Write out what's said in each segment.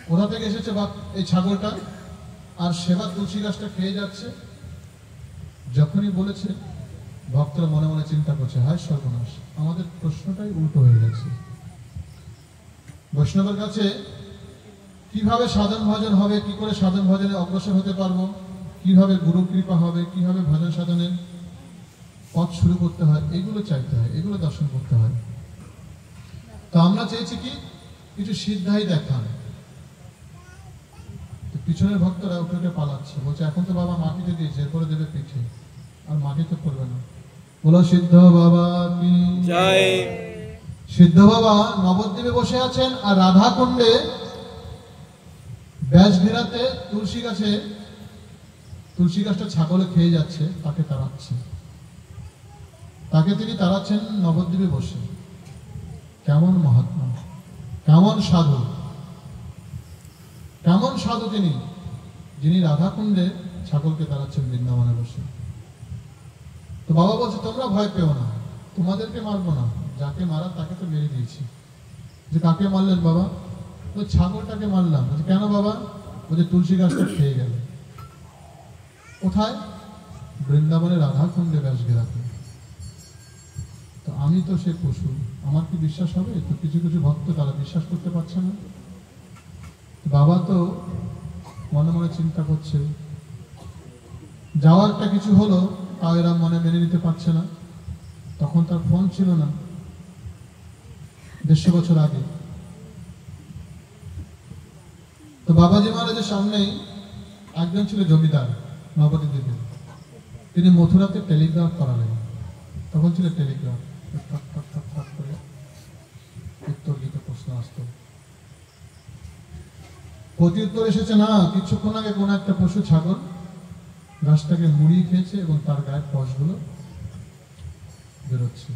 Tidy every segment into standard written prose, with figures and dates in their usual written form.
কোথা থেকে এসেছে বা এই ছাগলটা, আর সেবা তুলসী গাছটা খেয়ে যাচ্ছে। যখনই বলেছে ভক্তরা মনে মনে চিন্তা করছে, হায় সর্বনাশ, আমাদের প্রশ্নটাই উল্টো হয়ে গেছে। বৈষ্ণবের কাছে কিভাবে সাধন ভজন হবে, কি করে সাধন ভজনে অগ্রসর হতে পারবো, কিভাবে গুরু কৃপা হবে, কিভাবে ভজন সাধনের পথ শুরু করতে হয়, এগুলো চাইতে হয়, এগুলো দর্শন করতে হয়। তো আমরা চেয়েছি কি কিছু সিদ্ধাই দেখান। পিছনের ভক্তরা উঠে উঠে পালাচ্ছে, বলছে এখন তো বাবা মাটিতে দিয়েছে, এরপরে দেবে পিঠে, আর মাটিতে করবে না। বলো সিদ্ধ বাবা কি জয়। সিদ্ধ বাবা নবদ্বীপে বসে আছেন, আর রাধা কুণ্ডে ব্যাস ঘেরাতে তুলসী গাছটা ছাগলে খেয়ে যাচ্ছে, তাকে তাড়াচ্ছে। তাকে তিনি তাড়াচ্ছেন নবদ্বীপে বসে। কেমন মহাত্মা, কেমন সাধু, কেমন সাধু তিনি, যিনি রাধা কুণ্ডে ছাগলকে তাড়াচ্ছেন বৃন্দাবনে বসে। তো বাবা বলছে তোমরা ভয় পেও না, তোমাদেরকে মারবো না, যাকে মারা তাকে তো মেরে দিয়েছি। যে কাকে মারলেন বাবা? তো ছাগলটাকে মারলাম। কেন বাবা? বলছে তুলসী গাছটা খেয়ে গেল। কোথায়? বৃন্দাবনে রাধা কুণ্ডে ব্যাস ঘেরাতে। তো আমি তো সে পশু, আমার কি বিশ্বাস হবে? তো কিছু কিছু ভক্ত তারা বিশ্বাস করতে পারছে না। বাবা তো মনে মনে চিন্তা করছে, যাওয়ারটা কিছু হলো, তাও এরা মনে মেনে নিতে পারছে না। তখন তার ফোন ছিল না, 150 বছর আগে। তো বাবাজি মহারাজের সামনেই একজন ছিল জমিদার নবদ্বীপে, তিনি মথুরাতে টেলিগ্রাফ করালেন। তখন ছিল টেলিগ্রাফ, করে উত্তর দিতে প্রশ্ন আসতো। প্রতি উত্তর এসেছে না, কিছুক্ষণ আগে কোন একটা পশু ছাগল গাছটাকে মুড়িয়ে খেয়েছে এবং তার গায়ের কষগুলো বেরোচ্ছে।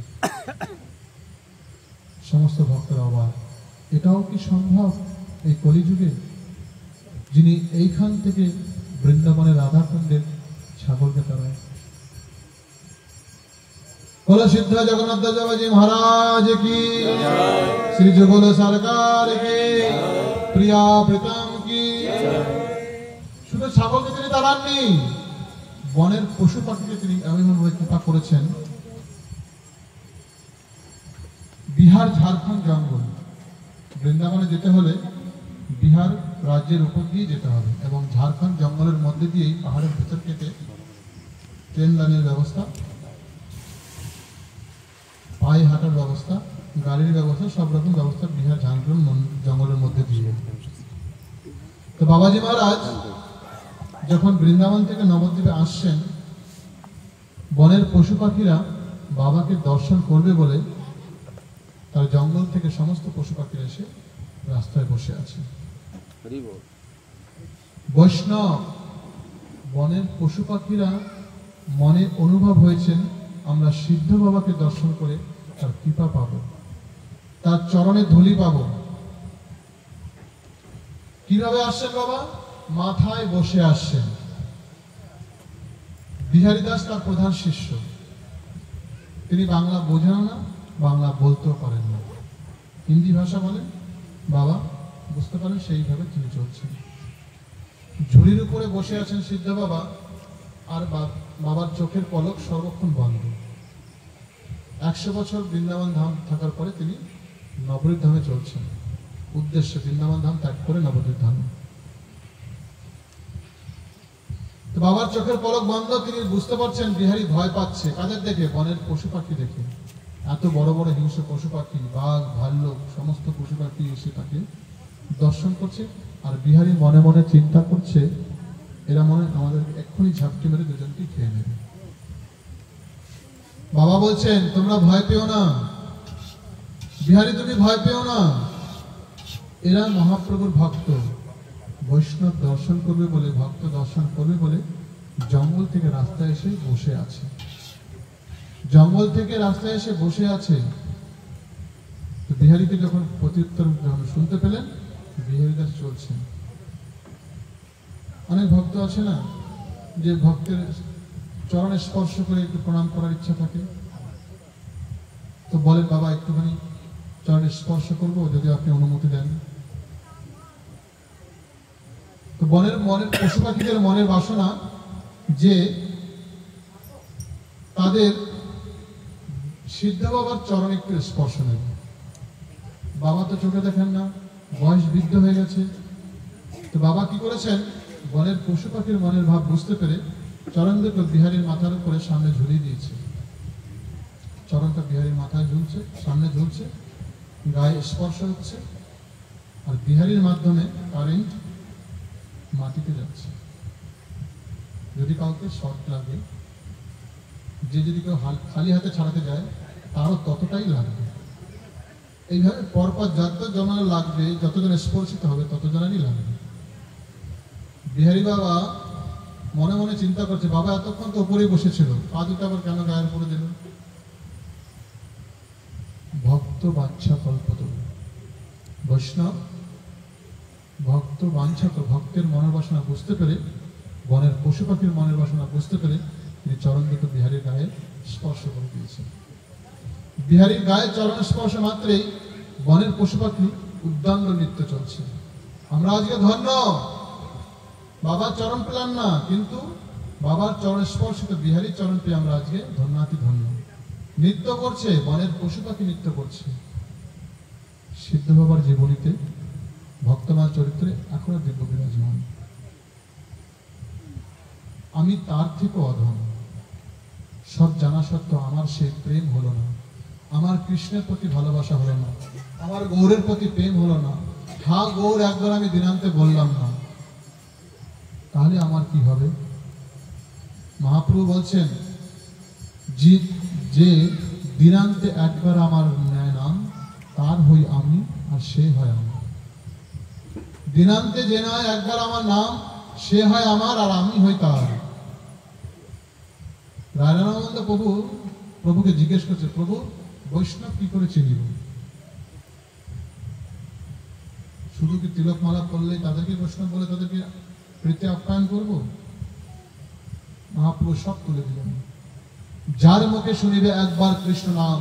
সমস্ত ভক্তরা অবাক, এটাও কি সম্ভব এই কলিযুগে, যিনি এইখান থেকে বৃন্দাবনের রাধাকুণ্ডের ছাগলকে তাড়ায়। বলো সিদ্ধ জগন্নাথ দেবজি মহারাজ কি, শ্রী যুগল সরকার কি, প্রিয়া প্রীতম কি। শুধু ছাগলকে তিনি তাড়াননি, বনের পশু পাখিকে তিনি এমনভাবে কৃপা করেছেন। বিহার ঝাড়খণ্ড জঙ্গল, বৃন্দাবনে যেতে হলে বিহার রাজ্যের উপর দিয়ে যেতে হবে, এবং ঝাড়খণ্ড জঙ্গলের মধ্যে দিয়েই পাহাড়ের ভেতর কেটে ট্রেন লাইনের ব্যবস্থা, পায়ে হাঁটার ব্যবস্থা, গাড়ির ব্যবস্থা, সব রকম ব্যবস্থা বিহার ঝাড়খণ্ড জঙ্গলের মধ্যে দিয়ে। তো বাবাজি মহারাজ যখন বৃন্দাবন থেকে নবদ্বীপে আসছেন, বনের পশু পাখিরা বাবাকে দর্শন করবে বলে তার জঙ্গল থেকে সমস্ত পশু পাখিরা এসে রাস্তায় বসে আছে। বৈষ্ণব বনের পশু পাখিরা মনে অনুভব হয়েছেন, আমরা সিদ্ধ বাবাকে দর্শন করে তার কৃপা পাবো, তার চরণে ধুলি পাবো। কিভাবে আসছেন বাবা? মাথায় বসে আসছেন। বিহারী দাস তার প্রধান শিষ্য, তিনি বাংলা বোঝেন না, বাংলা বলতেও পারেন না, হিন্দি ভাষা বলেন, বাবা বুঝতে পারেন, সেইভাবে তিনি চলছেন। ঝুড়ির উপরে বসে আছেন সিদ্ধ বাবা, আর বাবার চোখের পলক সর্বক্ষণ বন্ধ। 100 বছর বৃন্দাবন ধাম থাকার পরে তিনি নবদ্বীপ ধামে চলছেন, উদ্দেশ্যে বৃন্দাবন ধাম ত্যাগ করে নবদ্বীপ ধামে। তো বাবার চোখের পলক বন্ধ, তিনি বুঝতে পারছেন বিহারী ভয় পাচ্ছে। কাদের দেখে? বনের পশু পাখি দেখে। এত বড় বড় হিংস্র পশু পাখি, বাঘ, ভাল্লুক, সমস্ত পশু পাখি এসে তাকে দর্শন করছে। আর বিহারী মনে মনে চিন্তা করছে, এরা মনে আমাদের এক্ষুনি ঝাপটি মেরে দুজনকে খেয়ে নেবে। বাবা বলছেন তোমরা ভয় পেও না বিহারী, তুমি ভয় পেও না, এরা মহাপ্রভুর ভক্ত, বৈষ্ণব দর্শন করবে বলে, ভক্ত দর্শন করবে বলে জঙ্গল থেকে রাস্তায় এসে বসে আছে। জঙ্গল থেকে রাস্তায় এসে বসে আছে। তো বিহারীকে যখন প্রত্যুত্তর শুনতে পেলেন, বিহারী দাস চলছেন। অনেক ভক্ত আছে না, যে ভক্তের চরণে স্পর্শ করে একটু প্রণাম করার ইচ্ছা থাকে, তো বলেন বাবা একটুখানি চরণে স্পর্শ করবো, যদি আপনি অনুমতি দেন। তো মনের পশু পাখিদের মনের বাসনা যে তাদের সিদ্ধ বাবার চরণ একটু স্পর্শ নেবে। বাবা তো চোখে দেখেন না, বয়স বৃদ্ধ হয়ে গেছে। তো বাবা কি করেছেন, বনের পশু পাখির মনের ভাব বুঝতে পেরে চরণ দুটো বিহারীর মাথার উপরে সামনে ঝুলিয়ে দিয়েছে। চরণটা বিহারীর মাথায় ঝুলছে, সামনে ঝুলছে, গায়ে স্পর্শ হচ্ছে, আর বিহারীর মাধ্যমে কারেন্ট মাটিতে যাচ্ছে। যদি কাউকে শর্ট লাগে, যে যদি কেউ খালি হাতে ছাড়াতে যায় তারও ততটাই লাগবে। এইভাবে পরপর যত জনের লাগবে, যতজন স্পর্শিত হবে ততজনেরই লাগবে। বিহারী বাবা মনে মনে চিন্তা করছে, বাবা এতক্ষণ তো উপরেই বসেছিল, পা দুটো আবার কেন গায়ের উপরে দিল? ভক্ত বাঞ্ছা কল্পতরু, বৈষ্ণব ভক্ত বাঞ্ছা, ভক্তের মনের বাসনা বুঝতে পেরে, বনের পশু পাখির মনের বাসনা বুঝতে পেরে তিনি চরণ দুটো বিহারীর গায়ে স্পর্শ করে দিয়েছেন। বিহারীর গায়ে চরণ স্পর্শ মাত্রেই বনের পশু পাখি উদ্দান্ড নৃত্য চলছে। আমরা আজকে ধন্য, বাবার চরণ পেলাম না, কিন্তু বাবার চরণ স্পর্শিত বিহারীর চরণ পেয়ে আমরা আজকে ধন্যাতি ধন্য। নৃত্য করছে, বনের পশু পাখি নৃত্য করছে। সিদ্ধ বাবার জীবনীতে ভক্তমাল চরিত্রে এখনো দিব্য বিরাজমান। আমি তার থেকে অধম, সব জানা সত্ত্বেও আমার সেই প্রেম হলো না, আমার কৃষ্ণের প্রতি ভালোবাসা হলো না, আমার গৌরের প্রতি প্রেম হলো না। হ্যাঁ গৌর একবার আমি দিনান্তে বললাম না, তাহলে আমার কি হবে? মহাপ্রভু বলছেন, যে দিনান্তে একবার আমার নেয় নাম, তার হই আমি আর সে হয় আমার। দিনান্তে যে নয় একবার আমার নাম, সে হয় আমার আর আমি হই তার। রায়রানন্দ প্রভুকে জিজ্ঞেস করছে, প্রভু বৈষ্ণব কি করে চিনিব? শুধু কি তিলক মালা করলেই তাদেরকে বৈষ্ণব বলে তাদেরকে প্রীতি আপ্যায়ন করবো? মহাপ্রভু সব তুলে দিলেন। যার মুখে শুনিবে একবার কৃষ্ণ নাম,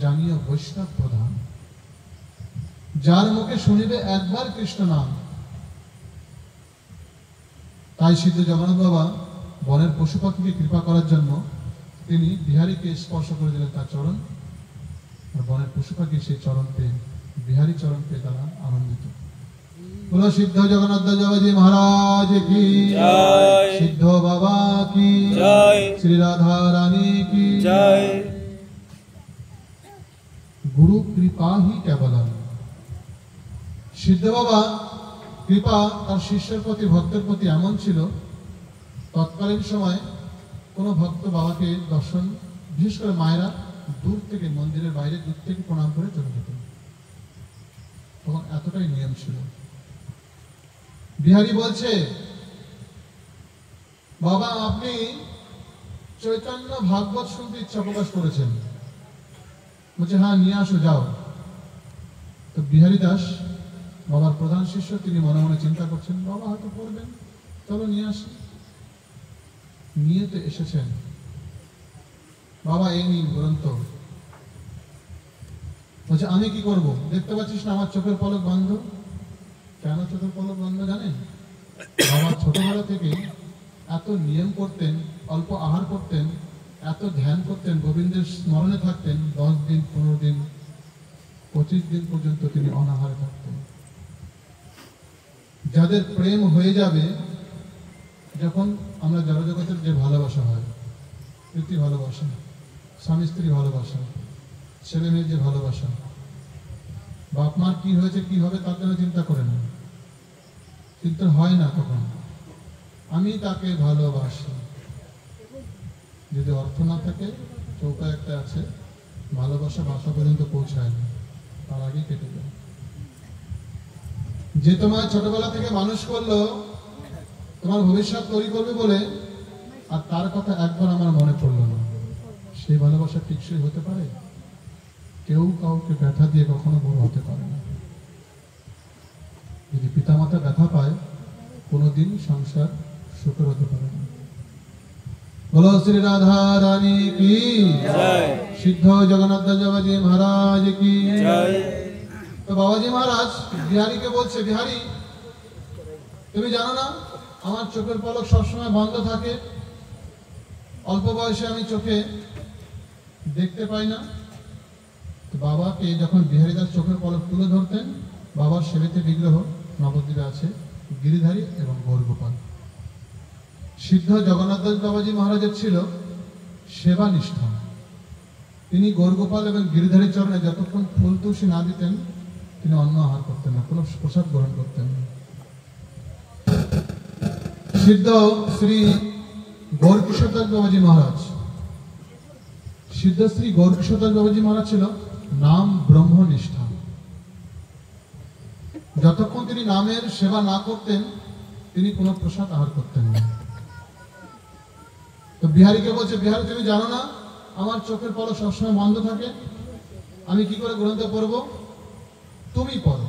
জানিও বৈষ্ণব প্রধান। যার মুখে শুনিবে একবার কৃষ্ণ নাম। তাই সিদ্ধ জগন্নাথ বাবা বনের পশু পাখিকে কৃপা করার জন্য তিনি বিহারীকে স্পর্শ করে দিলেন তার চরণ, আর বনের পশু পাখি সেই চরণ পেয়ে, বিহারী চরণ পেয়ে তারা আনন্দিত। বলো সিদ্ধ জগন্নাথ দেবজি মহারাজ কি জয়, সিদ্ধ বাবা কি জয়, শ্রী রাধা রানী কি জয়। গুরু কৃপা হি কেবলম। সিদ্ধ বাবা কৃপা তার শিষ্যের প্রতি, ভক্তের প্রতি এমন ছিল, তৎকালীন সময় কোনো ভক্ত বাবাকে দর্শন, বিশেষ করে মায়েরা দূর থেকে, মন্দিরের বাইরে দূর থেকে প্রণাম করে চলে যেতেন। তখন এতটাই নিয়ম ছিল। বিহারী বলছে, বাবা আপনি চৈতন্য ভাগবত শুনতে ইচ্ছা প্রকাশ করেছেন। বলছে হ্যাঁ নিয়ে আসো, যাও। তো বিহারী দাস বাবার প্রধান শিষ্য, তিনি মনে মনে চিন্তা করছেন, বাবা হয়তো পড়বেন, চলো নিয়ে আসি। নিয়ে তো এসেছেন। বাবা এই নিন গ্রন্থ। বলছে আমি কি করব? দেখতে পাচ্ছিস না আমার চোখের পলক বন্ধ। কেন চোখের পলক বন্ধ জানেন? বাবা ছোটবেলা থেকে এত নিয়ম করতেন, অল্প আহার করতেন, এত ধ্যান করতেন, গোবিন্দের স্মরণে থাকতেন, 10 দিন 15 দিন 25 দিন পর্যন্ত তিনি অনাহারে থাকতেন। যাদের প্রেম হয়ে যাবে, যখন আমরা জড়জগতের যে ভালোবাসা হয়, প্রীতি ভালোবাসা, স্বামী স্ত্রী ভালোবাসা, ছেলে মেয়ের যে ভালোবাসা, বাপ মার কি হয়েছে কি হবে তার জন্য চিন্তা করে না, কিন্তু হয় না তখন আমি তাকে ভালোবাসি। যদি অর্থ না থাকে, চৌকা একটা আছে, ভালোবাসা বাসা পর্যন্ত পৌঁছায় না, তার আগেই কেটে যায়। যে তোমার ছোটবেলা থেকে মানুষ করলো, তোমার ভবিষ্যৎ তৈরি করবে বলে, আর তার কথা একবার আমার মনে পড়লো না, সেই ভালোবাসা টিকসই হতে পারে? কেউ কাউকে ব্যথা দিয়ে কখনো বড় হতে পারে না। যদি পিতামাতা ব্যথা পায়, কোনোদিন সংসার সুখের হতে পারে না। বলো শ্রী রাধা রানী কি জয়, সিদ্ধ জগন্নাথ বাবাজি মহারাজ কি জয়। তো বাবাজি মহারাজ বিহারীকে বলছে, বিহারী তুমি জানো না আমার চোখের পলক সবসময় বন্ধ থাকে, অল্প বয়সে আমি চোখে দেখতে পাই না। বাবাকে যখন বিহারীদাস চোখের পলক তুলে ধরতেন, বাবার সেবেতে বিগ্রহ নবদ্বীপে আছে, গিরিধারী এবং গৌরগোপাল। সিদ্ধ জগন্নাথ দাস বাবাজি মহারাজের ছিল সেবা নিষ্ঠা। তিনি গৌরগোপাল এবং গিরিধারী চরণে যতক্ষণ ফুল তুলসী না দিতেন তিনি অন্ন আহার করতেন না, কোনো প্রসাদ গ্রহণ করতেন না। সিদ্ধ শ্রী গৌরকিশোর দাস বাবাজি মহারাজ, সিদ্ধ শ্রী গৌরকিশোর দাস বাবাজি মহারাজ ছিল নাম ব্রহ্মনিষ্ঠা। যতক্ষণ তিনি নামের সেবা না করতেন তিনি কোনো প্রসাদ আহার করতেন না। তো বিহারীকে বলছে, বিহারী তুমি জানো না আমার চোখের পলক সবসময় বন্ধ থাকে, আমি কি করে গ্রন্থ পড়ব, তুমি পড়ো।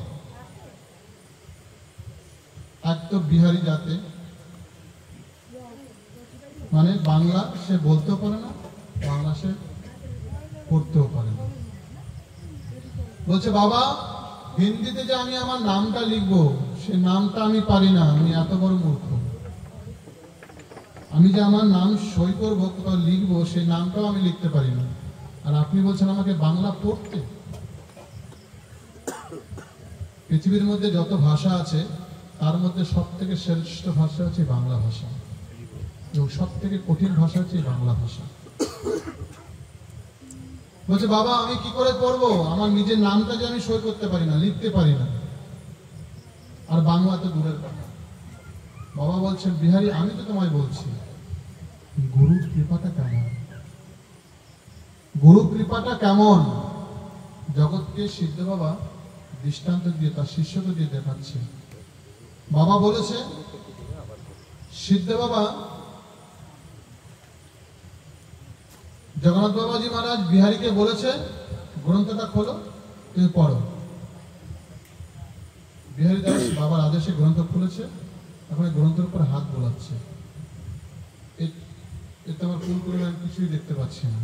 এক তো বিহারী যাতে মানে বাংলা সে বলতেও পারে না, বাংলা সে পড়তেও পারে না। বলছে বাবা হিন্দিতে যে আমি আমার নামটা লিখবো সে নামটা আমি পারি না, আমি এত বড় মূর্খ। আমি যে আমার নাম সই করবো কোথাও লিখবো সেই নামটাও আমি লিখতে পারি না, আর আপনি বলছেন আমাকে বাংলা পড়তে। পৃথিবীর মধ্যে যত ভাষা আছে তার মধ্যে সব থেকে শ্রেষ্ঠ ভাষা হচ্ছে বাংলা ভাষা, এবং সব থেকে কঠিন ভাষা হচ্ছে বাংলা ভাষা। বলছে বাবা আমি কি করে পড়বো, আমার নিজের নামটা যে আমি সই করতে পারি না, লিখতে পারি না, আর বাংলা তো দূরের কথা। বাবা বলছেন বিহারী আমি তো তোমায় বলছি গুরু কৃপাটা কেমন, গুরু কৃপাটা কেমন। জগৎকে সিদ্ধ বাবা দৃষ্টান্ত দিয়ে তার শিষ্যকে দিয়ে দেখাচ্ছে। বাবা বলেছে সিদ্ধ বাবা জগন্নাথ বাবাজি মহারাজ বিহারীকে বলেছে গ্রন্থটা খোলো তুমি পড়ো। বিহারী দাস বাবার আদেশে গ্রন্থ খুলেছে, এখন গ্রন্থের উপর হাত বোলাচ্ছে। এতে আমার কুলকুলিরা আমি কিছুই দেখতে পাচ্ছি না,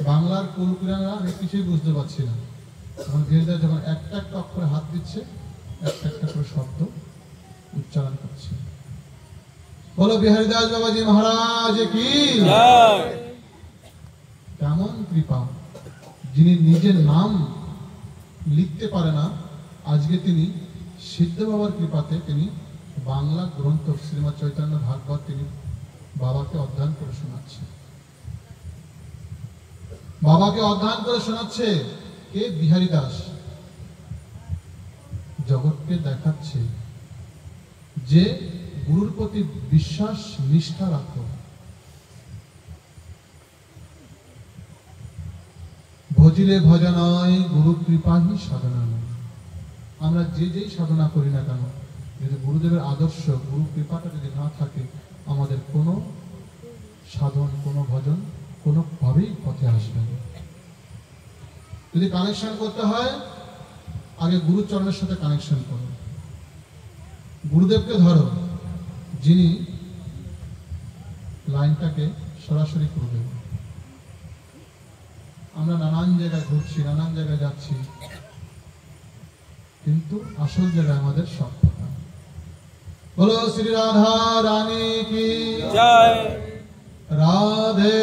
বাংলার কুলকুলিরা আমি কিছুই বুঝতে পারছি না। এখন বিহারী দাস যখন একটা একটা অক্ষরে হাত দিচ্ছে একটা একটা করে শব্দ উচ্চারণ করছে। বলো বিহারী দাস বাবাজি মহারাজ কি কেমন কৃপা, যিনি নিজের নাম লিখতে পারে না আজকে তিনি সিদ্ধ বাবার কৃপাতে তিনি বাংলা গ্রন্থ শ্রীমৎ চৈতন্য ভাগবত তিনি বাবাকে অধ্যয়ন করে শোনাচ্ছে। বাবাকে অধ্যয়ন করে শোনাচ্ছে কে, বিহারী দাস। জগৎকে দেখাচ্ছে যে গুরুর প্রতি বিশ্বাস নিষ্ঠা রাখো। ভজিলে ভজনয় গুরু কৃপাহি সাধনা নয়। আমরা যে যেই সাধনা করি না কেন, যদি গুরুদেবের আদর্শ গুরু কৃপাটা যদি না থাকে আমাদের কোনো সাধন কোনো ভজন কোনোভাবেই পথে আসবে না। যদি কানেকশন করতে হয় আগে গুরুচরণের সাথে কানেকশন করো, গুরুদেবকে ধরো যিনি লাইনটাকে সরাসরি করবে। আমরা নানান জায়গায় ঘুরছি, নানান জায়গায় যাচ্ছি, কিন্তু আসল জায়গায় আমাদের সব কথা। বলো শ্রী রাধা রানী কি জয়। রাধে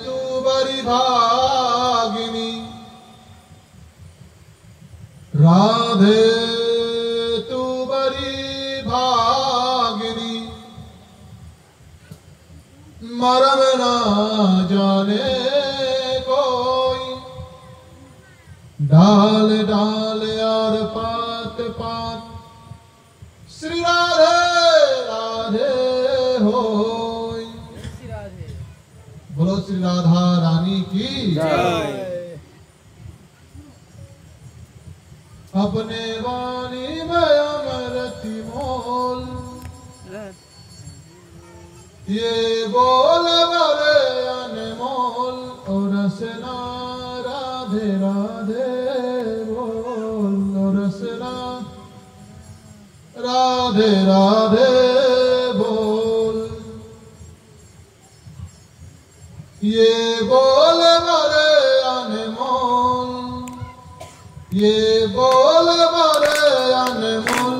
তু বরি ভাগিনী, রাধে তু বরি ভাগিনী, মরম না জানে डाल डाल और पात पात श्री राधे राधे होय। बोलो श्री राधा रानी की जय। अपने वाणी में अमृति मोल, ये बोल बड़े अनमोल, और रसना राधे राधे बोल, रसना राधे राधे बोल, ये बोल बड़े अनमोल, ये बोल बड़े अनमोल,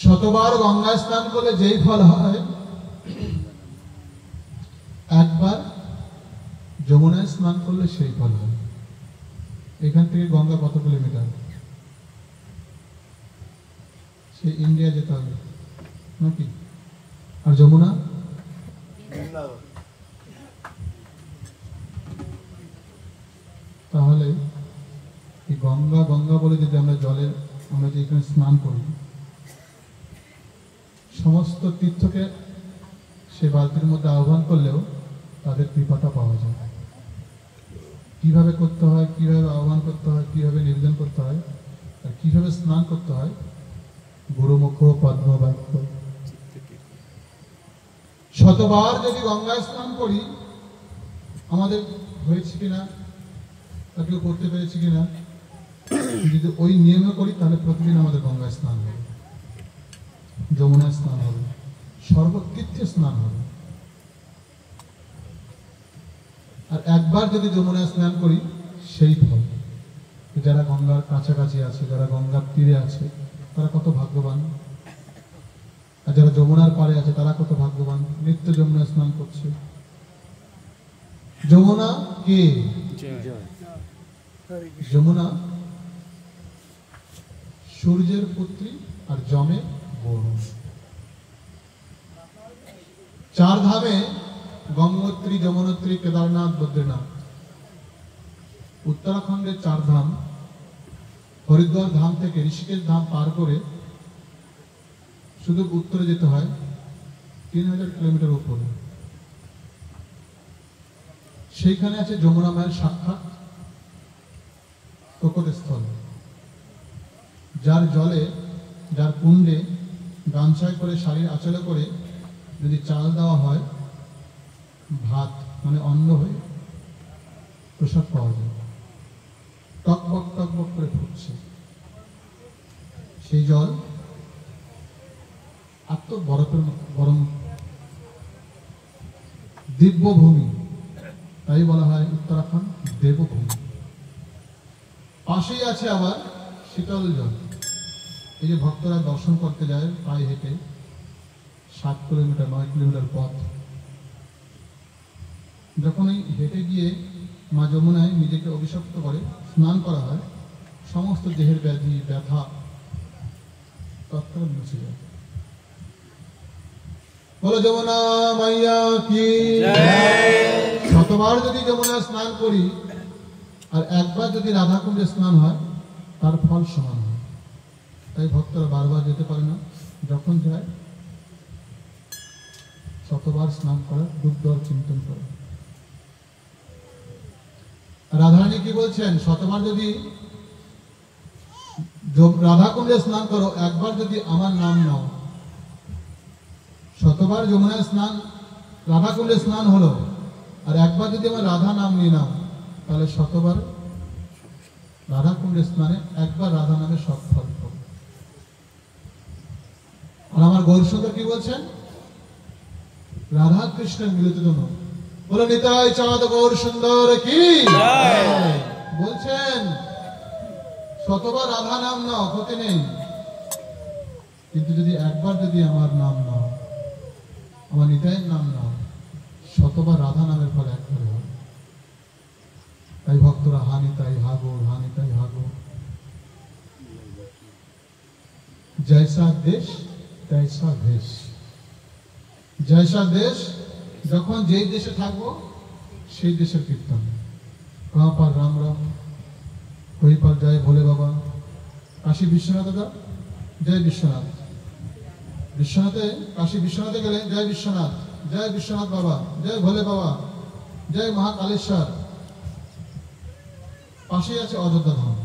শতবার গঙ্গা স্নান করলে যেই ফল হয়, একবার যমুনায় স্নান করলে সেই ফল হয়। এখান থেকে গঙ্গা কত কিলোমিটার? সেই ইন্ডিয়া যেতে হবে নাকি? আর যমুনা তাহলে এই গঙ্গা গঙ্গা বলে যদি আমরা জলের, আমরা যে এখানে স্নান করি, সমস্ত তীর্থকে সে বালতির মধ্যে আহ্বান করলেও তাদের কৃপাটা পাওয়া যায়। কিভাবে করতে হয়, কিভাবে আহ্বান করতে হয়, কিভাবে নিবেদন করতে হয়, আর কিভাবে স্নান করতে হয়, গুরুমুখ পদ্ম বাক্য। শতবার যদি গঙ্গায় স্নান করি, আমাদের হয়েছে কিনা, তা কেউ করতে পেরেছি কিনা, যদি ওই নিয়মে করি তাহলে প্রতিদিন আমাদের গঙ্গায় স্নান হবে, যমুনায় স্নান হবে, সর্বতীর্থে স্নান হবে। আর একবার যদি যমুনায় স্নান করি সেই ফল। যারা গঙ্গার কাছাকাছি আছে, যারা গঙ্গার তীরে আছে, তারা কত ভাগ্যবান। আর যারা যমুনার পাড়ে আছে তারা কত ভাগ্যবান, নিত্য যমুনায় স্নান করছে। যমুনা কে? যমুনা সূর্যের পুত্রী আর যমে বোন। চার ধামে গঙ্গোত্রী, যমুনোত্রী, কেদারনাথ, বদ্রীনাথ। উত্তরাখণ্ডের চার ধাম, হরিদ্বার ধাম থেকে ঋষিকেশ ধাম পার করে শুধু উত্তরে যেতে হয় 3000 কিলোমিটার উপরে। সেইখানে আছে যমুনা মায়ের সাক্ষাৎ প্রকটস্থল, যার জলে, যার কুণ্ডে গামছায় করে, শাড়ির আঁচলে করে যদি চাল দেওয়া হয়, ভাত মানে অন্ন হয়ে প্রসাদ পাওয়া যায়। টকবক টকবক করে ফুটছে সেই জল, এত বরফের গরম, দিব্যভূমি, তাই বলা হয় উত্তরাখণ্ড দেবভূমি। পাশেই আছে আবার শীতল জল। এই যে ভক্তরা দর্শন করতে যায় পায়ে হেঁটে 7 কিলোমিটার 9 কিলোমিটার পথ, যখন এই হেঁটে গিয়ে মা যমুনায় নিজেকে অভিশপ্ত করে স্নান করা হয়, সমস্ত দেহের ব্যাধি ব্যথা তৎক্ষণাৎ মুছে যায়। বলো যমুনা মাইয়া কি জয়। শতবার যদি যমুনায় স্নান করি আর একবার যদি রাধাকুণ্ডে স্নান হয়, তার ফল সমান হয়। তাই ভক্তরা বারবার যেতে পারে না, যখন যায় শতবার স্নান করে, দুর্দর চিন্তন করে। রাধারানী কি বলছেন? শতবার যদি রাধাকুণ্ডে স্নান করো, একবার যদি আমার নাম নাও, শতবার যমুনায় স্নান, রাধাকুণ্ডে স্নান হলো, আর একবার যদি আমার রাধা নাম নিয়ে নাও, তাহলে শতবার রাধাকুণ্ডে স্নানে একবার রাধা নামে সব ফল পাবে। আর আমার গৌরসুন্দর কি বলছেন? রাধা কৃষ্ণের মিলিত জন্য বলে নিতাই চাঁদ গৌর সুন্দর কি জয়। বলছেন শতবার রাধা নাম নাও, ক্ষতি নেই, কিন্তু যদি একবার যদি আমার নাম নাও, আমার নিতাইয়ের নাম নাও, শতবার রাধা নামের ফল একবারে হয়। তাই ভক্তরা হা নিতাই হা গৌর, হা নিতাই হা গৌর। জৈসা দেশ তৈসা ভেষ। জৈসা দেশ, যখন যেই দেশে থাকবো সেই দেশের কীর্তন। कहाँ पर राम राम, कोई पर जय भोले बाबा। काशी विश्वनाथ दादा जय विश्वनाथ, विश्वनाथे काशी विश्वनाथे गेले जय विश्वनाथ, जय विश्वनाथ बाबा, जय भोले बाबा, जय महाकालेश्वर। पाशे आछे अयोध्या धाम,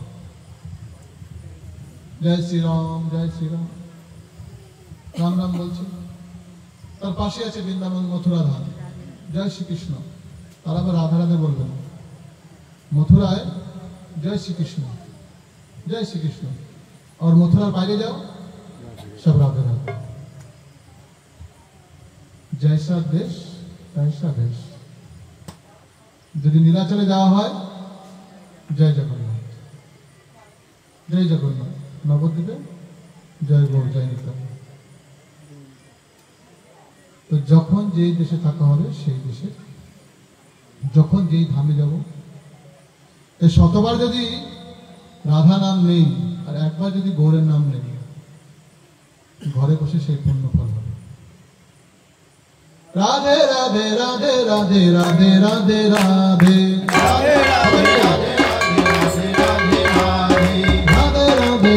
जय श्री राम, जय श्री राम, राम राम बोलছে। তার পাশে আছে বৃন্দাবন মথুরা ধাম, জয় শ্রীকৃষ্ণ, তারা আবার রাধা রাধা বলবেন। मथुराয় जय श्री कृष्ण, जय श्री कृष्ण। और मथुरार বাইরে যাও सब राधे राधे। जैसा देश तैसा देश। যদি নীলাচলে যাওয়া হয় জয় জগন্নাথ, জয় জগন্নাথ। নবদ্বীপে জয় গৌর, জয় নিতাই। তো যখন যেই দেশে থাকা হবে সেই দেশে, যখন যেই ধামে যাব, এই শতবার যদি রাধা নাম নেই আর একবার যদি গৌরের নাম নেই, ঘরে বসে সেই পুণ্য ফল হবে। রাধে রাধে রাধে রাধে রাধে রাধে রাধে রাধে রাধে রাধে রাধে রাধে রাধে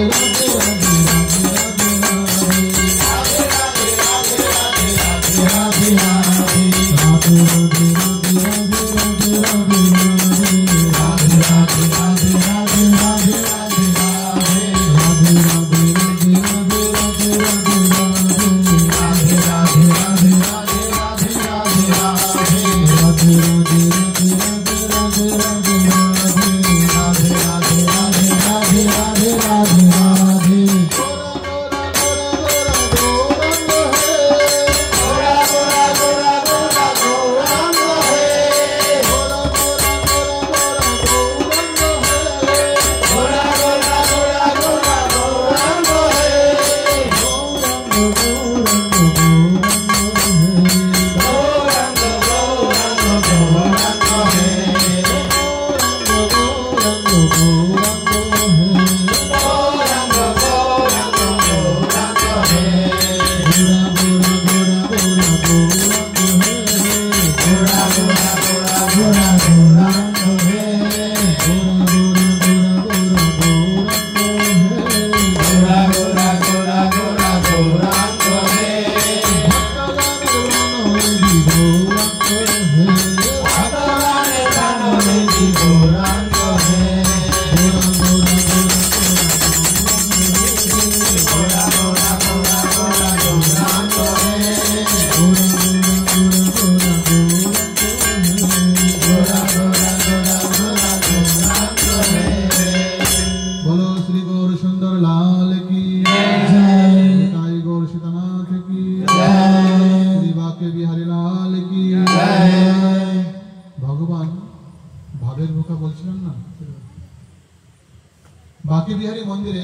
বাঁকে বিহারী মন্দিরে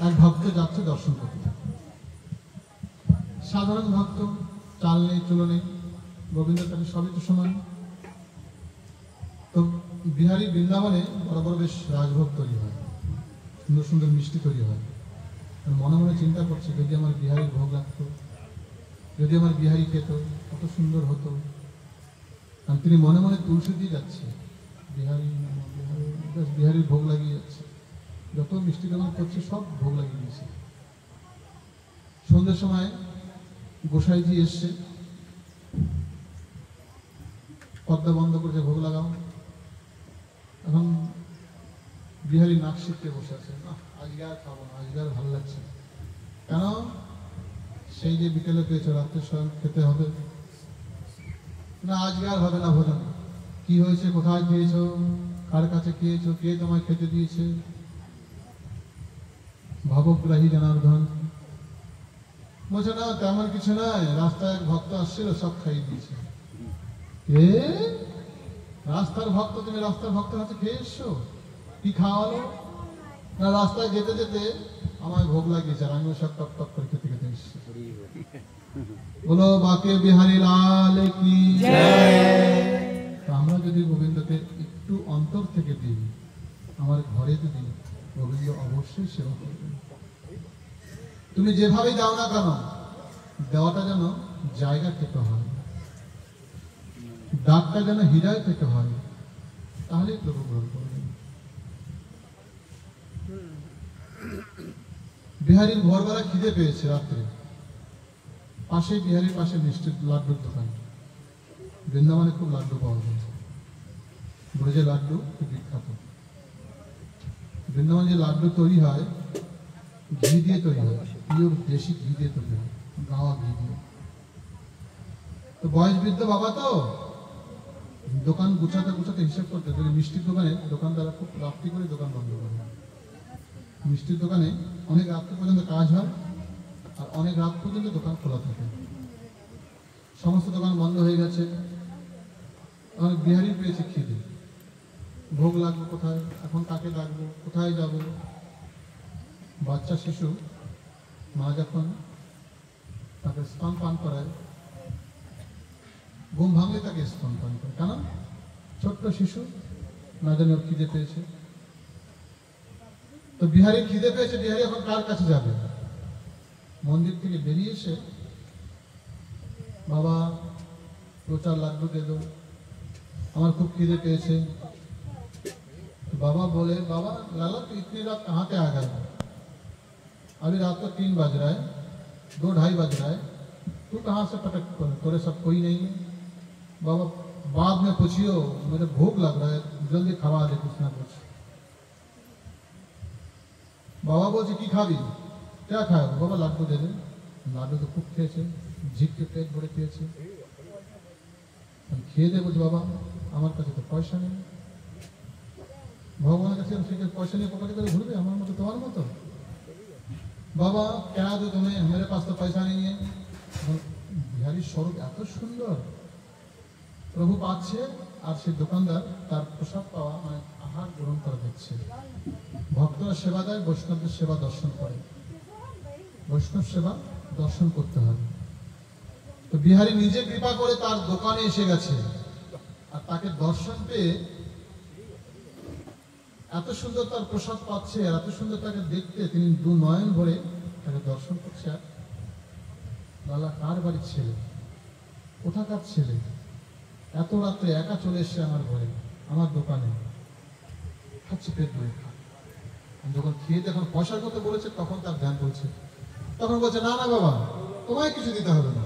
এক ভক্ত যাচ্ছে দর্শন করতে। সাধারণ ভক্ত, চাল নেই, চুলো নেই, গোবিন্দের কাছে সবই তো সমান। তো বিহারী বৃন্দাবনে বড় বড় বেশ রাজভোগ তৈরি হয়, সুন্দর সুন্দর মিষ্টি তৈরি হয়। মনে মনে চিন্তা করছে, যদি আমার বিহারীর ভোগ লাগতো, যদি আমার বিহারী খেত, কত সুন্দর হতো। আর তিনি মনে মনে তুলসী দিয়ে যাচ্ছে, বিহারীর ভোগ লাগিয়ে যাচ্ছে, যত মিষ্টি দোকান করছে সব ভোগ লাগিয়ে দিয়েছে। সন্ধ্যের সময় গোসাইজি এসছে, পর্দা বন্ধ করেছে, ভোগ লাগাও। এখন বিহারী নাক শিখতে বসে আছে, না আজকে আর খাবো না, আজকে আর ভালো লাগছে। কেন? সেই যে বিকেলে পেয়েছো, রাত্রে স্বয়ং খেতে হবে না, আজকে আর হবে না ভোজন। কি হয়েছে, কোথায় খেয়েছো, কার কাছে খেয়েছো, কে তোমায় খেতে দিয়েছে? ভাবগ্রাহী জনার্দন বলছে, না তেমন কিছু নয়, রাস্তায় এক ভক্ত আসছিল, সব খাইয়ে দিয়েছে। কে? রাস্তার ভক্ত? তুমি রাস্তার ভক্ত কাছে খেয়ে এসছো? কি খাওয়ালো? না, রাস্তায় যেতে যেতে আমায় ভোগ লাগিয়েছে, আর আমিও সব টক টক করে খেতে খেতে এসছি। বলো বাঁকে বিহারী লাল কি জয়। আমরা যদি গোবিন্দকে একটু অন্তর থেকে দিই, আমার ঘরে যদি, গোবিন্দ অবশ্যই সেবা করবেন। তুমি যেভাবে দাও না কেন, দেওয়াটা যেন জায়গা থেকে হয়, ডাকটা যেন হৃদয় থেকে হয়, তাহলেই প্রভু গ্রহণ করবেন। বিহারীর ভোরবেলা খিদে পেয়েছে রাত্রে, পাশে বিহারীর পাশে মিষ্টির লাড্ডুর দোকান। বৃন্দাবনে খুব লাড্ডু পাওয়া যায়, ব্রজে লাড্ডু খুব বিখ্যাত। বৃন্দাবনে যে লাড্ডু তৈরি হয়, ঘি দিয়ে তৈরি হয়, পিওর দেশি ঘি দিয়ে তৈরি হয়, গাওয়া ঘি দিয়ে। তো বয়স বৃদ্ধ বাবা, তো দোকান গুছাতে গুছাতে হিসেব করতে, যদি মিষ্টির দোকানে দোকানদাররা খুব রাত্রি করে দোকান বন্ধ করে। মিষ্টির দোকানে অনেক রাত্রি পর্যন্ত কাজ হয়, আর অনেক রাত পর্যন্ত দোকান খোলা থাকে। সমস্ত দোকান বন্ধ হয়ে গেছে, আমার বিহারী পেয়েছে খিদে, ভোগ লাগবে কোথায়, এখন কাকে ডাকবো, কোথায় যাব? বাচ্চা শিশু, মা যখন তাকে স্তন পান করায়, ঘুম ভাঙলে তাকে স্তন পান করে। কেন? ছোট্ট শিশু, না জানি ওর খিদে পেয়েছে। তো বিহারি খিদে পেয়েছে, বিহারি এখন কার কাছে যাবে? মন্দির থেকে বেরিয়ে এসে, বাবা 2-4 লাড্ডু দে দো, আমার খুব খিদে পেয়েছে। तो बाबा बोले, बाबा लाला तो इतनी रात कहाँ पे आ गए? अभी रात को 3 बज रहा है, 2-2:30 बज रहा है, तू कहाँ से पटक कर? तोरे सब कोई नहीं है। बाबा बाद में पूछियो, मुझे भूख लग रहा है, जल्दी खवा दे कुछ ना कुछ। बाबा बोलছে কি খাবি? क्या खाए? बाबा लाडू दे दे। लाडू तो खूब খেয়েছে, ঝিক के पेट भरे খেয়েছে। খেয়ে দে। বলছে বাবা আমার কাছে তো পয়সা নেই। ভগবানের কাছে থেকে পয়সা নিয়ে পকেটে করে ঘুরবে আমার মতো, তোমার মতো? বাবা क्या दो तुम्हें, मेरे पास तो पैसा नहीं है। বিহারীর স্বরূপ এত সুন্দর, প্রভু পাচ্ছে আর সেই দোকানদার তার প্রসাদ পাওয়া মানে আহার গ্রহণ করা দেখছে। ভক্তরা সেবা দেয়, বৈষ্ণবদের সেবা দর্শন করে। বৈষ্ণব সেবা দর্শন করতে হয়। তো বিহারী নিজে কৃপা করে তার দোকানে এসে গেছে, আর তাকে দর্শন পেয়ে এত সুন্দর তার প্রসাদ পাচ্ছে, আর এত সুন্দর তাকে দেখতে, তিনি 2 নয়ন ভরে তাকে দর্শন করছে। লালা কার বাড়ির ছেলে, কোথাকার ছেলে, এত রাত্রে একা চলে এসছে আমার ঘরে, আমার দোকানে, খাচ্ছে পেট ভরে। যখন খেয়ে যখন পয়সার কথা বলেছে তখন তার ধ্যান করছে। তখন বলছে না না বাবা, তোমায় কিছু দিতে হবে না,